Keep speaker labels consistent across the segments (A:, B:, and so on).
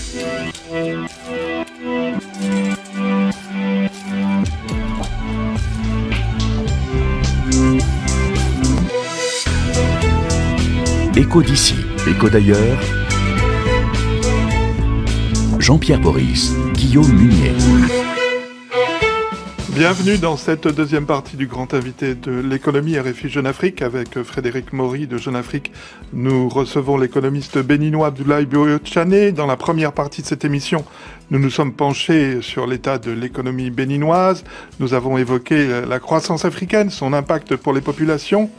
A: Écho d'ici, écho d'ailleurs. Jean-Pierre Boris, Guillaume Munier.
B: Bienvenue dans cette deuxième partie du grand invité de l'économie RFI Jeune Afrique avec Frédéric Maury de Jeune Afrique. Nous recevons l'économiste béninois Abdoulaye Bio-Tchané. Dans la première partie de cette émission, nous nous sommes penchés sur l'état de l'économie béninoise. Nous avons évoqué la croissance africaine, son impact pour les populations.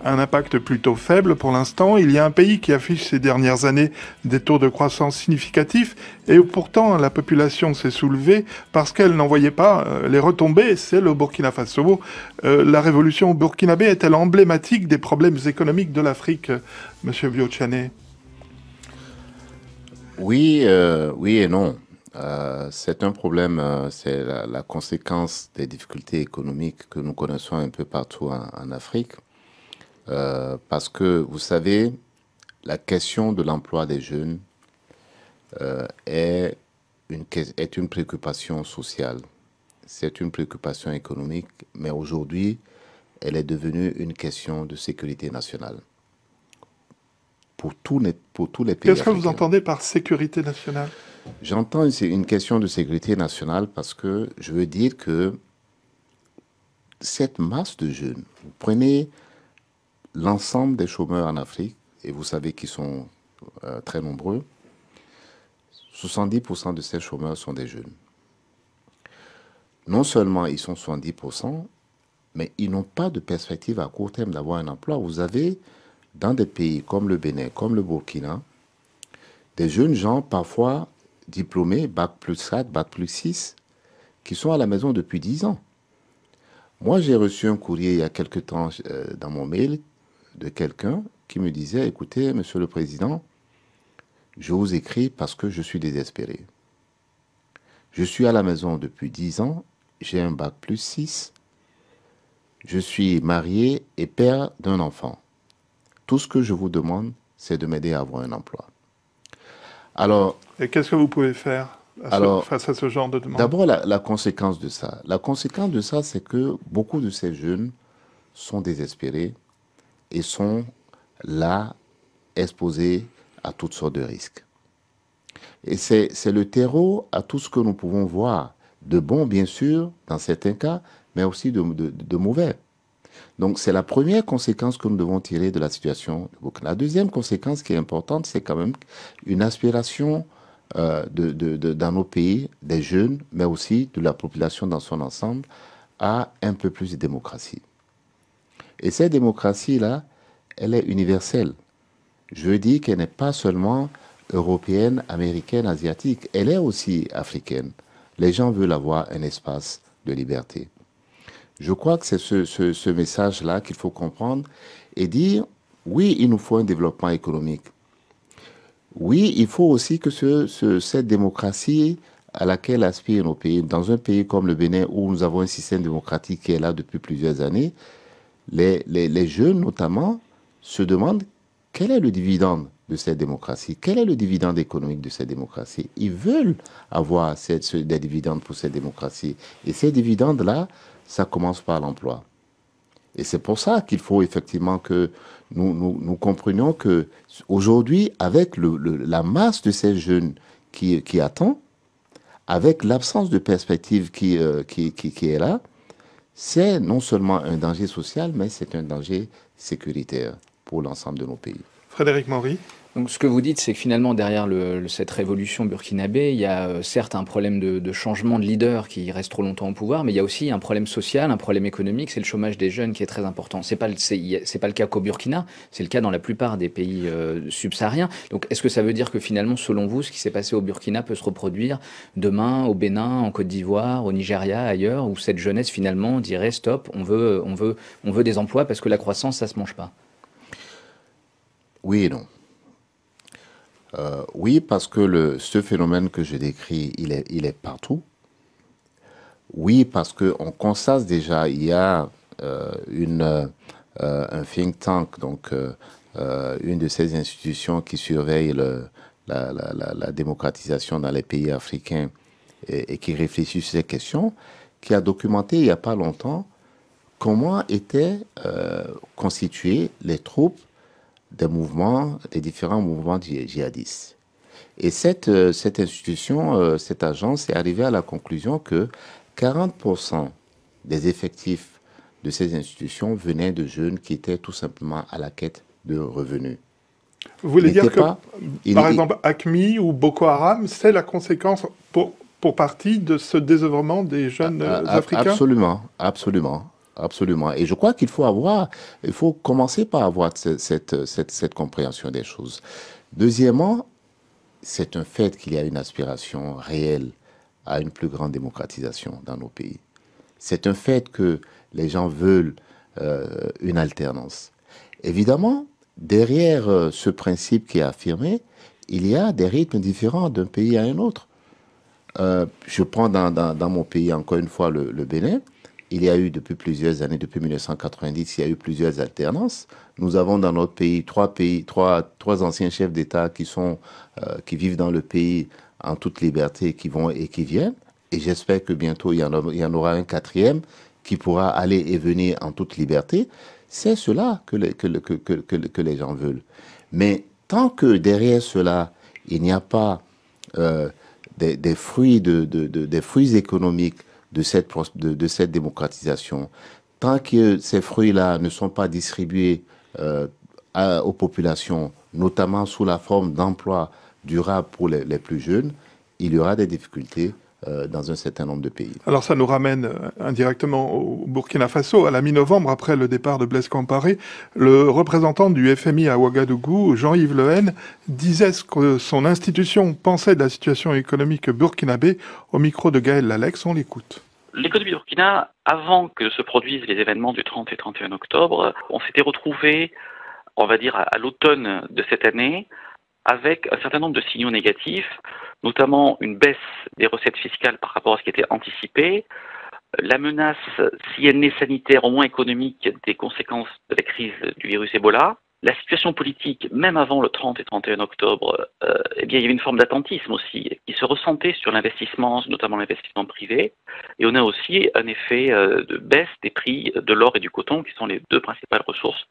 B: Un impact plutôt faible pour l'instant. Il y a un pays qui affiche ces dernières années des taux de croissance significatifs et où pourtant la population s'est soulevée parce qu'elle n'en voyait pas les retombées. C'est le Burkina Faso. La révolution burkinabé est-elle emblématique des problèmes économiques de l'Afrique, Monsieur Bio-Tchané?
C: Oui, oui et non. C'est un problème, c'est la conséquence des difficultés économiques que nous connaissons un peu partout en Afrique. Parce que, vous savez, la question de l'emploi des jeunes est une préoccupation sociale. C'est une préoccupation économique, mais aujourd'hui, elle est devenue une question de sécurité nationale. Pour tous les pays
B: Qu'est-ce que vous entendez par sécurité nationale?
C: J'entends une question de sécurité nationale parce que je veux dire que cette masse de jeunes, vous prenez l'ensemble des chômeurs en Afrique, et vous savez qu'ils sont très nombreux, 70% de ces chômeurs sont des jeunes. Non seulement ils sont 70%, mais ils n'ont pas de perspective à court terme d'avoir un emploi. Vous avez, dans des pays comme le Bénin, comme le Burkina, des jeunes gens, parfois diplômés, Bac plus 4, Bac plus 6, qui sont à la maison depuis 10 ans. Moi, j'ai reçu un courrier il y a quelque temps dans mon mail de quelqu'un qui me disait, écoutez, Monsieur le Président, je vous écris parce que je suis désespéré. Je suis à la maison depuis 10 ans, j'ai un Bac plus 6, je suis marié et père d'un enfant. Tout ce que je vous demande, c'est de m'aider à avoir un emploi. Alors,
B: et qu'est-ce que vous pouvez faire face à ce genre de demande?
C: D'abord, la conséquence de ça. La conséquence de ça, c'est que beaucoup de ces jeunes sont désespérés et sont là exposés à toutes sortes de risques. Et c'est le terreau à tout ce que nous pouvons voir, de bon bien sûr, dans certains cas, mais aussi de mauvais. Donc c'est la première conséquence que nous devons tirer de la situation du Burkina. La deuxième conséquence qui est importante, c'est quand même une aspiration dans nos pays, des jeunes, mais aussi de la population dans son ensemble, à un peu plus de démocratie. Et cette démocratie-là, elle est universelle. Je veux dire qu'elle n'est pas seulement européenne, américaine, asiatique, elle est aussi africaine. Les gens veulent avoir un espace de liberté. Je crois que c'est ce message-là qu'il faut comprendre et dire, oui, il nous faut un développement économique. Oui, il faut aussi que cette démocratie à laquelle aspirent nos pays, dans un pays comme le Bénin où nous avons un système démocratique qui est là depuis plusieurs années, les jeunes notamment se demandent quel est le dividende de cette démocratie, quel est le dividende économique de cette démocratie. Ils veulent avoir des dividendes pour cette démocratie. Et ces dividendes-là, ça commence par l'emploi. Et c'est pour ça qu'il faut effectivement que nous comprenions qu'aujourd'hui, avec la masse de ces jeunes qui attend, avec l'absence de perspective qui est là, c'est non seulement un danger social, mais c'est un danger sécuritaire pour l'ensemble de nos pays.
B: Frédéric Maury.
D: Donc ce que vous dites, c'est que finalement, derrière cette révolution burkinabé, il y a certes un problème de changement de leader qui reste trop longtemps au pouvoir, mais il y a aussi un problème social, un problème économique, c'est le chômage des jeunes qui est très important. C'est pas le cas qu'au Burkina, c'est le cas dans la plupart des pays subsahariens. Donc est-ce que ça veut dire que finalement, selon vous, ce qui s'est passé au Burkina peut se reproduire demain au Bénin, en Côte d'Ivoire, au Nigeria, ailleurs, où cette jeunesse finalement dirait stop, on veut des emplois parce que la croissance, ça se mange pas?
C: Oui et non. Oui, parce que ce phénomène que je décris, il est partout. Oui, parce qu'on constate déjà, il y a un think tank, donc une de ces institutions qui surveille la démocratisation dans les pays africains et qui réfléchit sur ces questions, qui a documenté il n'y a pas longtemps comment étaient constituées les troupes des différents mouvements djihadistes. Et cette institution, cette agence est arrivée à la conclusion que 40% des effectifs de ces institutions venaient de jeunes qui étaient tout simplement à la quête de revenus.
B: Vous voulez dire que, par exemple, AQMI ou Boko Haram, c'est la conséquence pour partie de ce désœuvrement des jeunes africains?
C: Absolument, absolument. Absolument. Et je crois qu'il faut commencer par avoir cette compréhension des choses. Deuxièmement, c'est un fait qu'il y a une aspiration réelle à une plus grande démocratisation dans nos pays. C'est un fait que les gens veulent une alternance. Évidemment, derrière ce principe qui est affirmé, il y a des rythmes différents d'un pays à un autre. Je prends dans mon pays, encore une fois, le Bénin. Il y a eu depuis plusieurs années, depuis 1990, il y a eu plusieurs alternances. Nous avons dans notre pays trois anciens chefs d'État qui vivent dans le pays en toute liberté, qui vont et qui viennent. Et j'espère que bientôt, il y en aura un quatrième qui pourra aller et venir en toute liberté. C'est cela que les gens veulent. Mais tant que derrière cela, il n'y a pas des fruits économiques de cette démocratisation, tant que ces fruits-là ne sont pas distribués aux populations, notamment sous la forme d'emplois durables pour les plus jeunes, il y aura des difficultés dans un certain nombre de pays.
B: Alors ça nous ramène indirectement au Burkina Faso. À la mi-novembre, après le départ de Blaise Compaoré, le représentant du FMI à Ouagadougou, Jean-Yves Le Haene, disait ce que son institution pensait de la situation économique burkinabé au micro de Gaël Lalex. On l'écoute.
E: L'économie du Burkina, avant que se produisent les événements du 30 et 31 octobre, on s'était retrouvé, on va dire, à l'automne de cette année, avec un certain nombre de signaux négatifs, notamment une baisse des recettes fiscales par rapport à ce qui était anticipé, la menace, si elle n'est sanitaire, au moins économique, des conséquences de la crise du virus Ebola. La situation politique, même avant le 30 et 31 octobre, eh bien, il y avait une forme d'attentisme aussi, qui se ressentait sur l'investissement, notamment l'investissement privé. Et on a aussi un effet de baisse des prix de l'or et du coton, qui sont les deux principales ressources,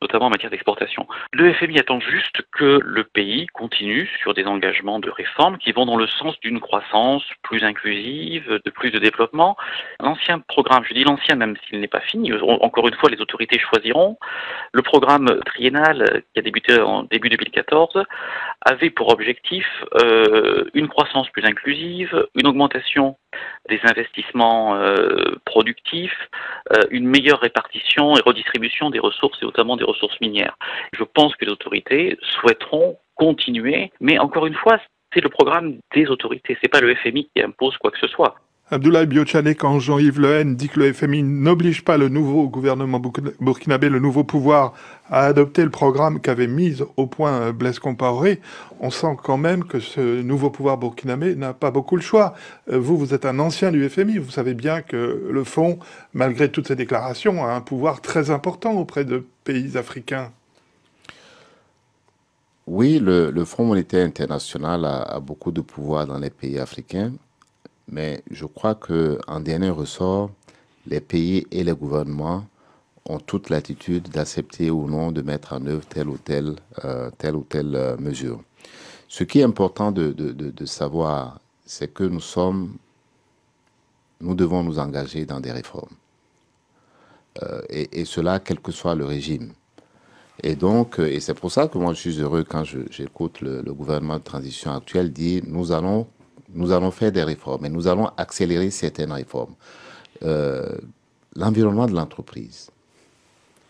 E: notamment en matière d'exportation. Le FMI attend juste que le pays continue sur des engagements de réforme qui vont dans le sens d'une croissance plus inclusive, de plus de développement. L'ancien programme, je dis l'ancien même s'il n'est pas fini, encore une fois les autorités choisiront, le programme triennal qui a débuté en début 2014 avait pour objectif une croissance plus inclusive, une augmentation des investissements productifs, une meilleure répartition et redistribution des ressources et notamment des ressources minières. Je pense que les autorités souhaiteront continuer, mais encore une fois, c'est le programme des autorités, c'est pas le FMI qui impose quoi que ce soit.
B: Abdoulaye Biochane, quand Jean-Yves Le Haene dit que le FMI n'oblige pas le nouveau gouvernement burkinabé, le nouveau pouvoir, à adopter le programme qu'avait mis au point Blaise Compaoré, on sent quand même que ce nouveau pouvoir burkinabé n'a pas beaucoup le choix. Vous êtes un ancien du FMI, vous savez bien que le fonds, malgré toutes ces déclarations, a un pouvoir très important auprès de pays africains.
C: Oui, le Fonds monétaire international a beaucoup de pouvoir dans les pays africains. Mais je crois qu'en dernier ressort, les pays et les gouvernements ont toute l'attitude d'accepter ou non de mettre en œuvre telle ou telle mesure. Ce qui est important de savoir, c'est que nous devons nous engager dans des réformes. Et cela, quel que soit le régime. Et donc, et c'est pour ça que moi je suis heureux quand j'écoute le gouvernement de transition actuel dire nous allons faire des réformes et nous allons accélérer certaines réformes. L'environnement de l'entreprise.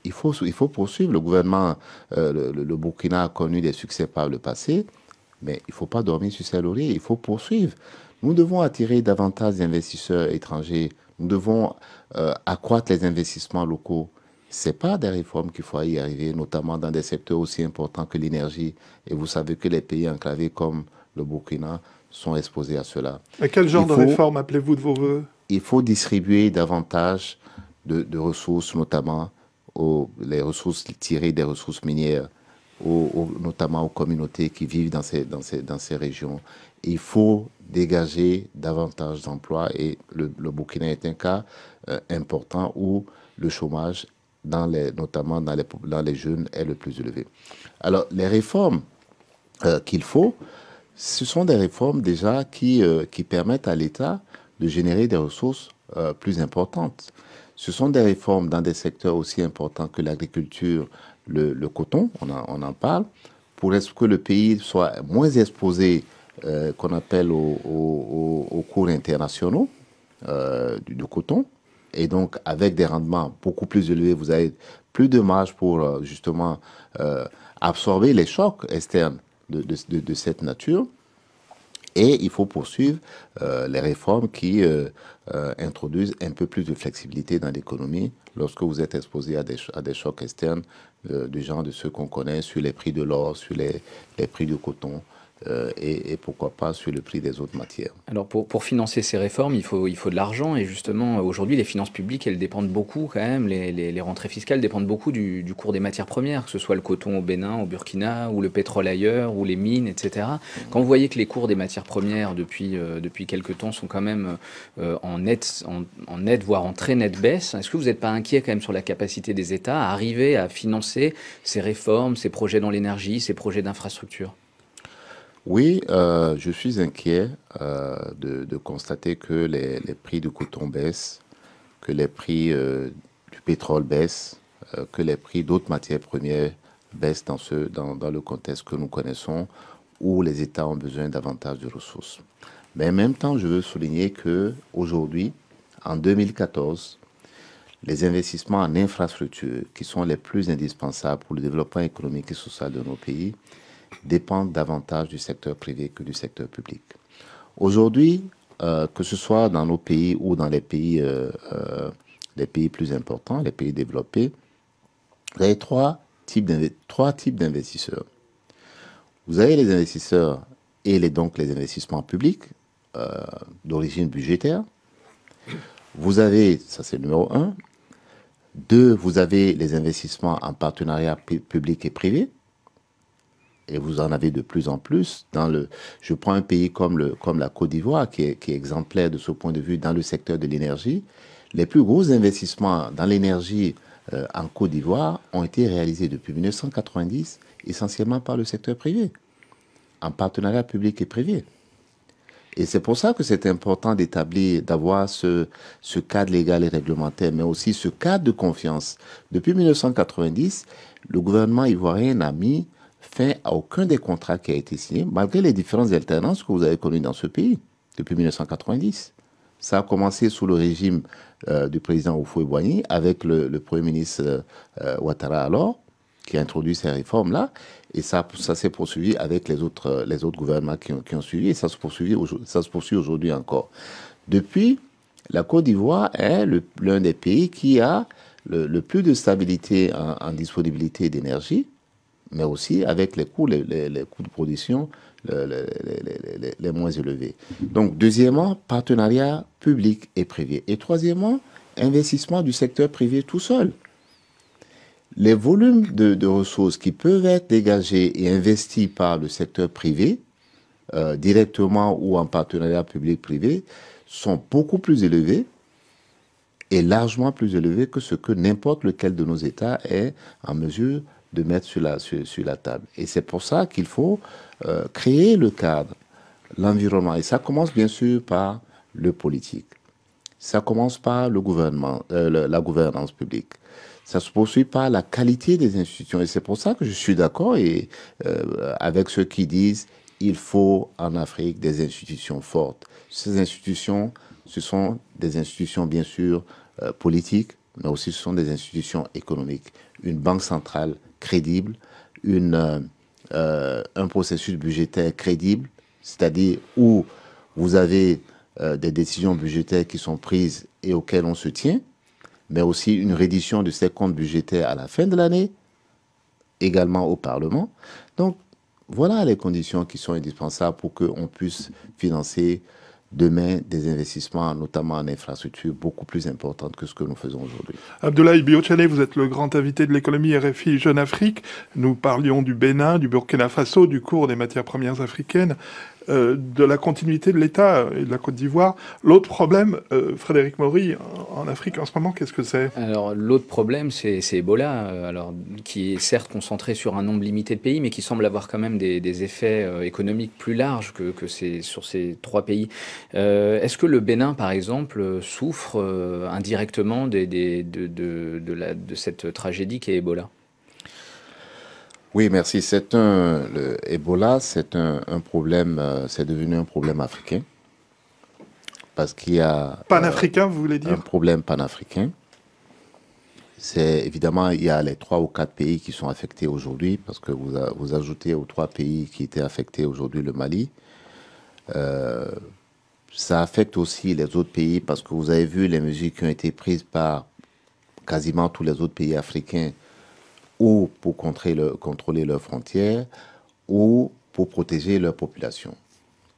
C: Il faut poursuivre. Le gouvernement, le Burkina a connu des succès par le passé, mais il ne faut pas dormir sur ses lauriers, il faut poursuivre. Nous devons attirer davantage d'investisseurs étrangers, nous devons accroître les investissements locaux. Ce n'est pas des réformes qu'il faut y arriver, notamment dans des secteurs aussi importants que l'énergie. Et vous savez que les pays enclavés comme le Burkina sont exposés à cela.
B: Et quel genre de réforme appelez-vous de vos voeux?
C: Il faut distribuer davantage de ressources, notamment les ressources tirées des ressources minières notamment aux communautés qui vivent dans ces régions. Il faut dégager davantage d'emplois et le Burkina est un cas important où le chômage, notamment dans les jeunes, est le plus élevé. Alors, les réformes qu'il faut, ce sont des réformes déjà qui permettent à l'État de générer des ressources plus importantes. Ce sont des réformes dans des secteurs aussi importants que l'agriculture, le coton, on en parle, pour que le pays soit moins exposé, qu'on appelle aux cours internationaux du coton, et donc avec des rendements beaucoup plus élevés, vous avez plus de marge pour justement absorber les chocs externes de cette nature. Et il faut poursuivre les réformes qui introduisent un peu plus de flexibilité dans l'économie lorsque vous êtes exposé à des chocs externes du genre de ceux qu'on connaît sur les prix de l'or, sur les prix du coton et pourquoi pas sur le prix des autres matières.
D: Alors pour financer ces réformes, il faut de l'argent et justement aujourd'hui les finances publiques elles dépendent beaucoup quand même, les rentrées fiscales dépendent beaucoup du cours des matières premières, que ce soit le coton au Bénin, au Burkina ou le pétrole ailleurs ou les mines, etc. Quand vous voyez que les cours des matières premières depuis quelques temps sont quand même en nette voire en très nette baisse, est-ce que vous n'êtes pas inquiet quand même sur la capacité des États à arriver à financer ces réformes, ces projets dans l'énergie, ces projets d'infrastructure?
C: Oui, je suis inquiet de constater que les prix du coton baissent, que les prix du pétrole baissent, que les prix d'autres matières premières baissent dans le contexte que nous connaissons, où les États ont besoin davantage de ressources. Mais en même temps, je veux souligner qu'aujourd'hui, en 2014, les investissements en infrastructures, qui sont les plus indispensables pour le développement économique et social de nos pays, dépendent davantage du secteur privé que du secteur public. Aujourd'hui, que ce soit dans nos pays ou dans les pays plus importants, les pays développés, vous avez trois types d'investisseurs. Vous avez les investisseurs et donc les investissements publics d'origine budgétaire. Vous avez, ça c'est le numéro 1. 2, vous avez les investissements en partenariat public et privé. Et vous en avez de plus en plus. Je prends un pays comme la Côte d'Ivoire, qui est exemplaire de ce point de vue dans le secteur de l'énergie. Les plus gros investissements dans l'énergie en Côte d'Ivoire ont été réalisés depuis 1990, essentiellement par le secteur privé, en partenariat public et privé. Et c'est pour ça que c'est important d'avoir ce cadre légal et réglementaire, mais aussi ce cadre de confiance. Depuis 1990, le gouvernement ivoirien n'a mis fin à aucun des contrats qui a été signé, malgré les différentes alternances que vous avez connues dans ce pays depuis 1990. Ça a commencé sous le régime du président Houphouët-Boigny avec le Premier ministre Ouattara alors, qui a introduit ces réformes-là, et ça s'est poursuivi avec les autres gouvernements qui ont suivi, et ça se poursuit aujourd'hui encore. Depuis, la Côte d'Ivoire est l'un des pays qui a le plus de stabilité en disponibilité d'énergie, mais aussi avec les coûts de production les moins élevés. Donc, deuxièmement, partenariat public et privé. Et troisièmement, investissement du secteur privé tout seul. Les volumes de ressources qui peuvent être dégagés et investis par le secteur privé, directement ou en partenariat public-privé, sont beaucoup plus élevés et largement plus élevés que ce que n'importe lequel de nos États est en mesure de mettre sur la table. Et c'est pour ça qu'il faut créer le cadre, l'environnement. Et ça commence bien sûr par le politique. Ça commence par le gouvernement, la gouvernance publique. Ça se poursuit par la qualité des institutions. Et c'est pour ça que je suis d'accord avec ceux qui disent qu'il faut en Afrique des institutions fortes. Ces institutions, ce sont des institutions bien sûr politiques, mais aussi ce sont des institutions économiques. Une banque centrale crédible, un processus budgétaire crédible, c'est-à-dire où vous avez des décisions budgétaires qui sont prises et auxquelles on se tient, mais aussi une reddition de ces comptes budgétaires à la fin de l'année, également au Parlement. Donc, voilà les conditions qui sont indispensables pour qu'on puisse financer demain des investissements, notamment en infrastructure, beaucoup plus importants que ce que nous faisons aujourd'hui.
B: Abdoulaye Biotchane, vous êtes le grand invité de l'économie RFI Jeune Afrique. Nous parlions du Bénin, du Burkina Faso, du cours des matières premières africaines, de la continuité de l'État et de la Côte d'Ivoire. L'autre problème, Frédéric Maury, en Afrique en ce moment, qu'est-ce que c'est? Alors,
D: l'autre problème, c'est Ebola, qui est certes concentré sur un nombre limité de pays, mais qui semble avoir quand même des effets économiques plus larges que sur ces 3 pays. Est-ce que le Bénin, par exemple, souffre indirectement de cette tragédie qu'est Ebola?
C: Oui, merci. Le Ebola, c'est un problème, c'est devenu un problème africain. Parce qu'il y a...
B: Panafricain, vous voulez dire?
C: Un problème panafricain. Évidemment, il y a les 3 ou 4 pays qui sont affectés aujourd'hui, parce que vous ajoutez aux 3 pays qui étaient affectés aujourd'hui le Mali. Ça affecte aussi les autres pays, parce que vous avez vu les mesures qui ont été prises par quasiment tous les autres pays africains, ou pour contrôler leurs frontières, ou pour protéger leur population.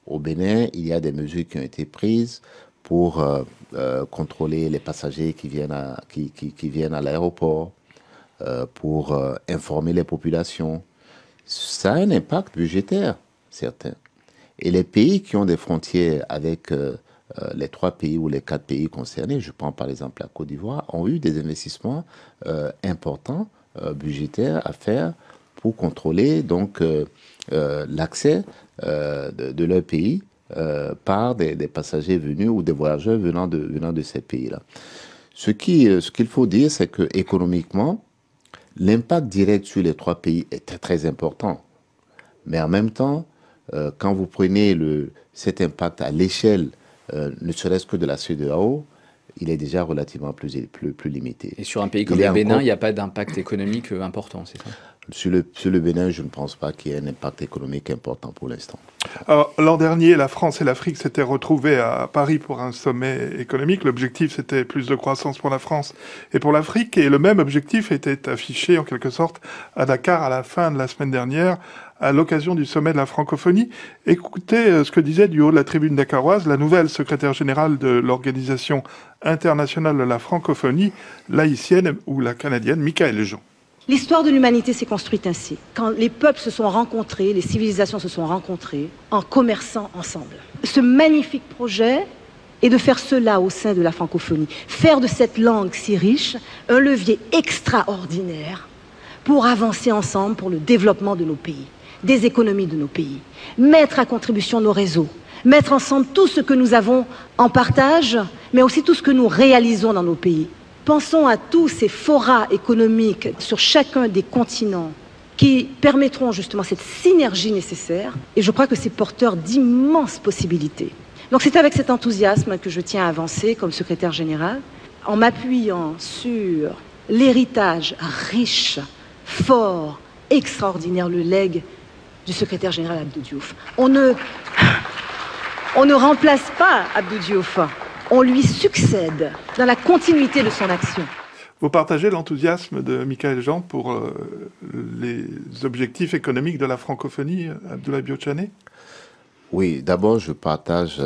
C: Au Bénin, il y a des mesures qui ont été prises pour contrôler les passagers qui viennent à l'aéroport, pour informer les populations. Ça a un impact budgétaire, certain. Et les pays qui ont des frontières avec les 3 pays ou les 4 pays concernés, je prends par exemple la Côte d'Ivoire, ont eu des investissements importants budgétaires à faire pour contrôler donc l'accès de leur pays par des passagers venus ou des voyageurs venant de ces pays-là. Ce qu'il faut dire, c'est que économiquement, l'impact direct sur les 3 pays est très, très important. Mais en même temps, quand vous prenez cet impact à l'échelle, ne serait-ce que de la CEDEAO, il est déjà relativement plus limité.
D: Et sur un pays comme le Bénin, il n'y a pas d'impact économique important, c'est ça?
C: Sur le Bénin, je ne pense pas qu'il y ait un impact économique important pour l'instant.
B: L'an dernier, la France et l'Afrique s'étaient retrouvées à Paris pour un sommet économique. L'objectif, c'était plus de croissance pour la France et pour l'Afrique. Et le même objectif était affiché, en quelque sorte, à Dakar à la fin de la semaine dernière, à l'occasion du sommet de la francophonie. Écoutez ce que disait du haut de la tribune dakaroise la nouvelle secrétaire générale de l'Organisation internationale de la francophonie, l'haïtienne ou la canadienne, Michaëlle Jean.
F: L'histoire de l'humanité s'est construite ainsi. Quand les peuples se sont rencontrés, les civilisations se sont rencontrées en commerçant ensemble. Ce magnifique projet est de faire cela au sein de la francophonie. Faire de cette langue si riche un levier extraordinaire pour avancer ensemble pour le développement de nos pays, des économies de nos pays. Mettre à contribution nos réseaux, mettre ensemble tout ce que nous avons en partage, mais aussi tout ce que nous réalisons dans nos pays. Pensons à tous ces forats économiques sur chacun des continents qui permettront justement cette synergie nécessaire. Et je crois que c'est porteur d'immenses possibilités. Donc c'est avec cet enthousiasme que je tiens à avancer comme secrétaire général, en m'appuyant sur l'héritage riche, fort, extraordinaire, le legs du secrétaire général Abdou Diouf. On ne remplace pas Abdou Diouf. On lui succède dans la continuité de son action.
B: Vous partagez l'enthousiasme de Michaëlle Jean pour les objectifs économiques de la francophonie, Abdoulaye Biotchane?
C: Oui, d'abord je partage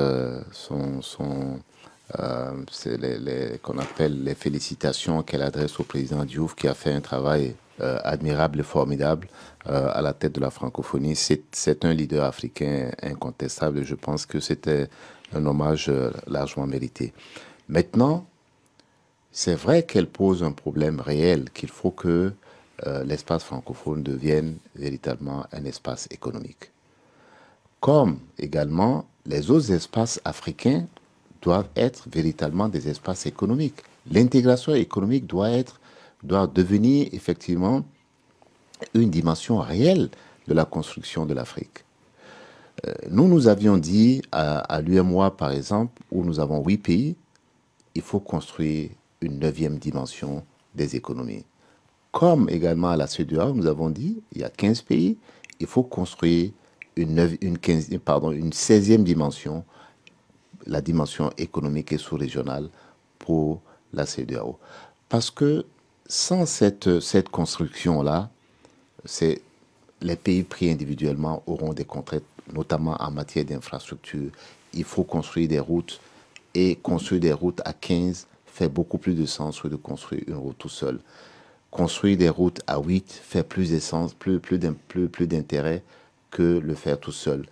C: qu'on appelle les félicitations qu'elle adresse au président Diouf, qui a fait un travail admirable et formidable à la tête de la francophonie. C'est un leader africain incontestable et je pense que c'était un hommage largement mérité. Maintenant, c'est vrai qu'elle pose un problème réel, qu'il faut que l'espace francophone devienne véritablement un espace économique. Comme également, les autres espaces africains doivent être véritablement des espaces économiques. L'intégration économique doit devenir effectivement une dimension réelle de la construction de l'Afrique. Nous avions dit à l'UMOA, par exemple, où nous avons 8 pays, il faut construire une 9e dimension des économies. Comme également à la CEDEAO, nous avons dit, il y a 15 pays, il faut construire une 16e dimension, la dimension économique et sous-régionale pour la CEDEAO. Parce que sans cette construction-là, les pays pris individuellement auront des contraintes notamment en matière d'infrastructure. Il faut construire des routes, et construire des routes à 15 fait beaucoup plus de sens que de construire une route tout seul. Construire des routes à 8 fait plus d'essence, plus d'intérêt que le faire tout seul.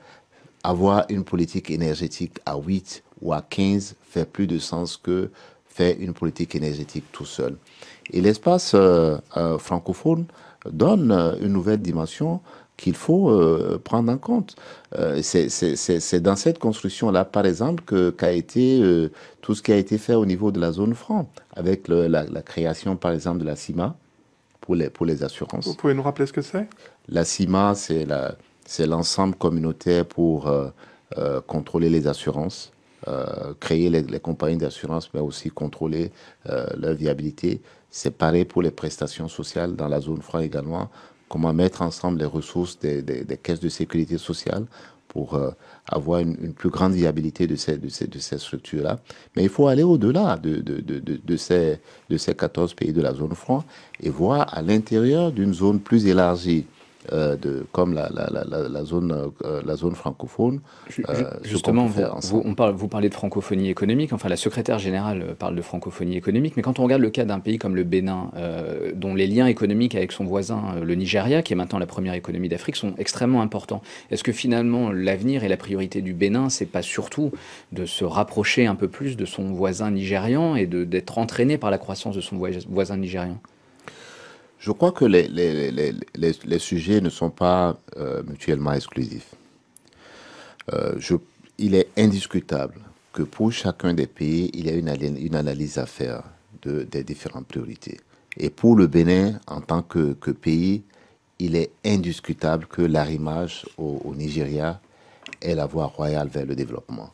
C: Avoir une politique énergétique à 8 ou à 15 fait plus de sens que faire une politique énergétique tout seul. Et l'espace francophone donne une nouvelle dimension qu'il faut prendre en compte. C'est dans cette construction-là, par exemple, qu'a été tout ce qui a été fait au niveau de la zone franc, avec la création, par exemple, de la CIMA pour les assurances.
B: Vous pouvez nous rappeler ce que c'est?
C: La CIMA, c'est l'ensemble communautaire pour contrôler les assurances, créer les compagnies d'assurance, mais aussi contrôler leur viabilité. C'est pareil pour les prestations sociales dans la zone franc également. Comment mettre ensemble les ressources des caisses de sécurité sociale pour avoir une plus grande viabilité de ces structures-là. Mais il faut aller au-delà de ces 14 pays de la zone franc et voir à l'intérieur d'une zone plus élargie, comme la zone francophone.
D: Justement, vous parlez de francophonie économique, enfin la secrétaire générale parle de francophonie économique, mais quand on regarde le cas d'un pays comme le Bénin, dont les liens économiques avec son voisin, le Nigeria, qui est maintenant la première économie d'Afrique, sont extrêmement importants. Est-ce que finalement l'avenir et la priorité du Bénin, c'est pas surtout de se rapprocher un peu plus de son voisin nigérian et d'être entraîné par la croissance de son voisin nigérian?
C: Je crois que les sujets ne sont pas mutuellement exclusifs. Il est indiscutable que pour chacun des pays, il y a une analyse à faire des différentes priorités. Et pour le Bénin, en tant que pays, il est indiscutable que l'arrimage au Nigeria est la voie royale vers le développement.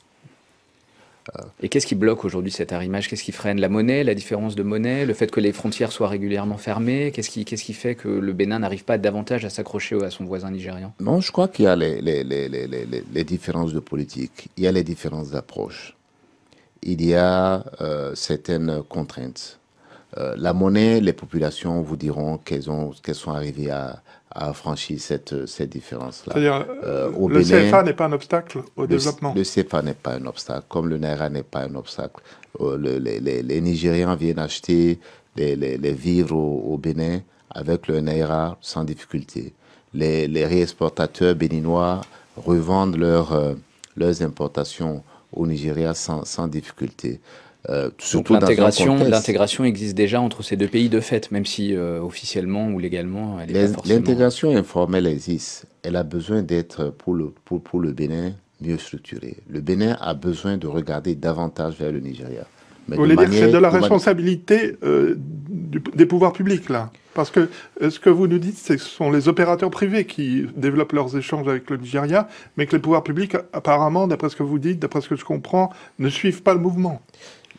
D: Et qu'est-ce qui bloque aujourd'hui cet arrimage? Qu'est-ce qui freine? La monnaie, la différence de monnaie, le fait que les frontières soient régulièrement fermées? Qu'est-ce qui fait que le Bénin n'arrive pas davantage à s'accrocher à son voisin nigérian?
C: Non, je crois qu'il y a les différences de politique, il y a les différences d'approche, il y a certaines contraintes. La monnaie, les populations vous diront qu'elles sont arrivées à franchir cette différence-là.
B: C'est-à-dire, le CFA n'est pas un obstacle au développement.
C: Le CFA n'est pas un obstacle, comme le Naira n'est pas un obstacle. Les Nigérians viennent acheter les vivres au Bénin avec le Naira sans difficulté. Les réexportateurs béninois revendent leurs importations au Nigeria sans difficulté.
D: Donc l'intégration existe déjà entre ces deux pays de fait, même si officiellement ou légalement, elle est pas forcément...
C: L'intégration informelle existe. Elle a besoin d'être, pour le Bénin, mieux structurée. Le Bénin a besoin de regarder davantage vers le Nigeria.
B: Vous voulez dire que c'est de la responsabilité des pouvoirs publics, là? Parce que ce que vous nous dites, c'est que ce sont les opérateurs privés qui développent leurs échanges avec le Nigeria, mais que les pouvoirs publics, apparemment, d'après ce que vous dites, d'après ce que je comprends, ne suivent pas le mouvement.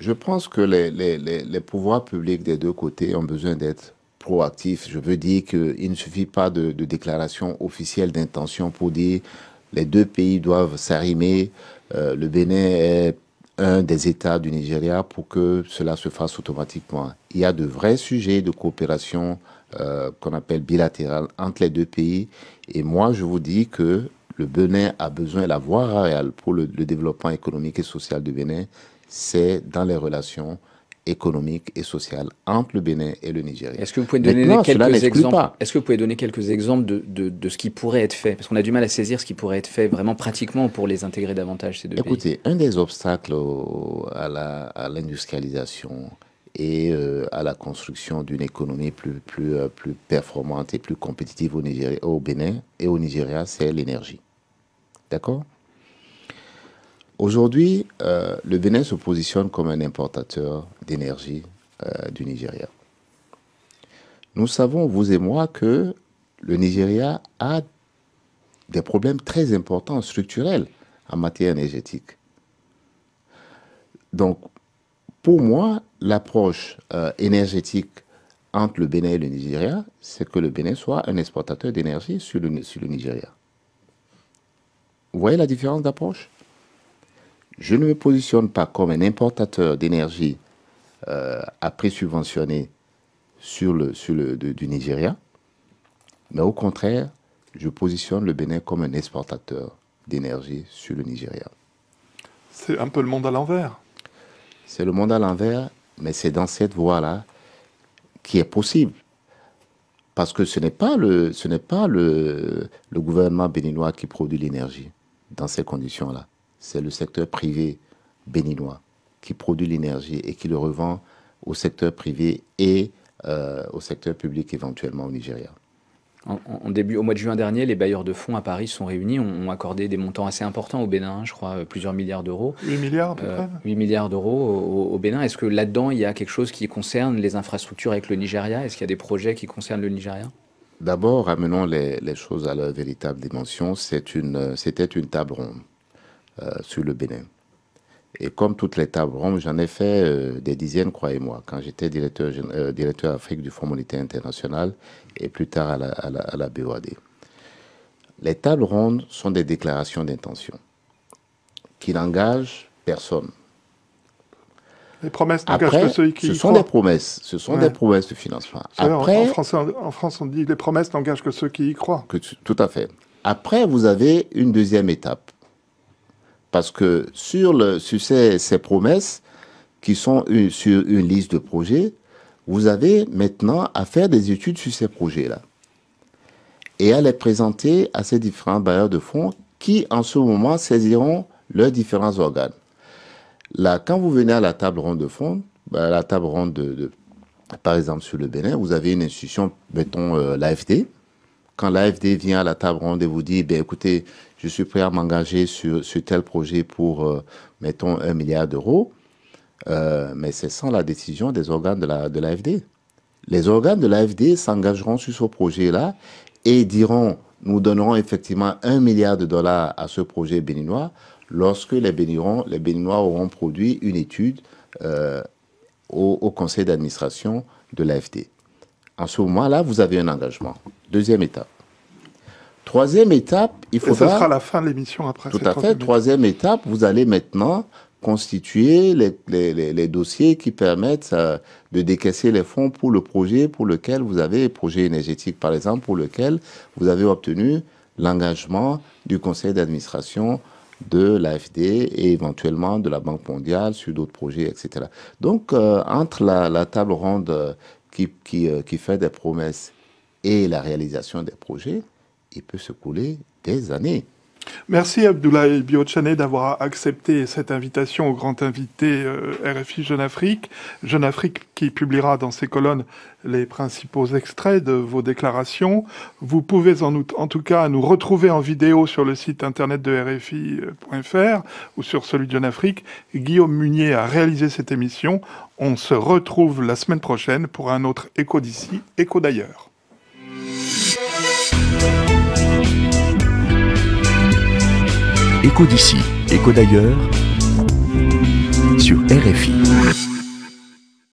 C: Je pense que les pouvoirs publics des deux côtés ont besoin d'être proactifs. Je veux dire qu'il ne suffit pas de déclarations officielles d'intention pour dire les deux pays doivent s'arrimer. Le Bénin est un des États du Nigeria pour que cela se fasse automatiquement. Il y a de vrais sujets de coopération qu'on appelle bilatérale entre les deux pays. Et moi, je vous dis que le Bénin a besoin, la voie royale pour le développement économique et social du Bénin, c'est dans les relations économiques et sociales entre le Bénin et le Nigeria.
D: Est-ce que vous pouvez donner quelques exemples? Est-ce que vous pouvez donner quelques exemples de ce qui pourrait être fait? Parce qu'on a du mal à saisir ce qui pourrait être fait vraiment pratiquement pour les intégrer davantage, ces deux pays.
C: Écoutez, un des obstacles à l'industrialisation et à la construction d'une économie plus performante et plus compétitive au Bénin et au Nigeria, c'est l'énergie. D'accord? Aujourd'hui, le Bénin se positionne comme un importateur d'énergie du Nigeria. Nous savons, vous et moi, que le Nigeria a des problèmes très importants, structurels, en matière énergétique. Donc, pour moi, l'approche énergétique entre le Bénin et le Nigeria, c'est que le Bénin soit un exportateur d'énergie sur le Nigeria. Vous voyez la différence d'approche? Je ne me positionne pas comme un importateur d'énergie à prix subventionné du Nigeria, mais au contraire, je positionne le Bénin comme un exportateur d'énergie sur le Nigeria.
B: C'est un peu le monde à l'envers.
C: C'est le monde à l'envers, mais c'est dans cette voie-là qui est possible. Parce que ce n'est pas le gouvernement béninois qui produit l'énergie dans ces conditions-là. C'est le secteur privé béninois qui produit l'énergie et qui le revend au secteur privé et au secteur public éventuellement au Nigeria.
D: Au mois de juin dernier, les bailleurs de fonds à Paris sont réunis, ont accordé des montants assez importants au Bénin, je crois plusieurs milliards d'euros.
B: 8 milliards à peu près
D: 8 milliards d'euros au Bénin. Est-ce que là-dedans, il y a quelque chose qui concerne les infrastructures avec le Nigeria? Est-ce qu'il y a des projets qui concernent le Nigeria?
C: D'abord, ramenons les choses à leur véritable dimension. C'était une table ronde sur le Bénin. Et comme toutes les tables rondes, j'en ai fait des dizaines, croyez-moi, quand j'étais directeur Afrique du Fonds monétaire international et plus tard à la BOAD. Les tables rondes sont des déclarations d'intention qui n'engagent personne.
B: Les promesses n'engagent que ceux qui y croient.
C: Ce sont des promesses. Ce sont des promesses de financement.
B: Après, en France, on dit les promesses n'engagent que ceux qui y croient.
C: Tout à fait. Après, vous avez une deuxième étape. Parce que sur ces promesses qui sont sur une liste de projets, vous avez maintenant à faire des études sur ces projets-là. Et à les présenter à ces différents bailleurs de fonds qui, en ce moment, saisiront leurs différents organes. Là, quand vous venez à la table ronde de fonds, la table ronde par exemple sur le Bénin, vous avez une institution, mettons l'AFD. Quand l'AFD vient à la table ronde et vous dit, écoutez, je suis prêt à m'engager sur tel projet pour, mettons, 1 milliard d'euros, mais c'est sans la décision des organes de l'AFD. Les organes de l'AFD s'engageront sur ce projet-là et diront, nous donnerons effectivement 1 milliard de dollars à ce projet béninois lorsque les Béninois auront produit une étude au conseil d'administration de l'AFD. En ce moment-là, vous avez un engagement. Deuxième étape. Troisième étape, il faudra...
B: Et ce sera la fin de l'émission après.
C: Tout à fait. Troisième étape, vous allez maintenant constituer les dossiers qui permettent de décaisser les fonds pour le projet pour lequel vous avez, projet énergétique par exemple, pour lequel vous avez obtenu l'engagement du conseil d'administration de l'AFD et éventuellement de la Banque mondiale sur d'autres projets, etc. Donc, entre la table ronde qui fait des promesses et la réalisation des projets, il peut se couler des années.
B: Merci Abdoulaye Bio-Tchané d'avoir accepté cette invitation au grand invité RFI Jeune Afrique. Jeune Afrique qui publiera dans ses colonnes les principaux extraits de vos déclarations. Vous pouvez en tout cas nous retrouver en vidéo sur le site internet de RFI.fr ou sur celui de Jeune Afrique. Guillaume Munier a réalisé cette émission. On se retrouve la semaine prochaine pour un autre Écho d'ici, Écho d'ailleurs.
A: Écho d'ici, Écho d'ailleurs sur RFI.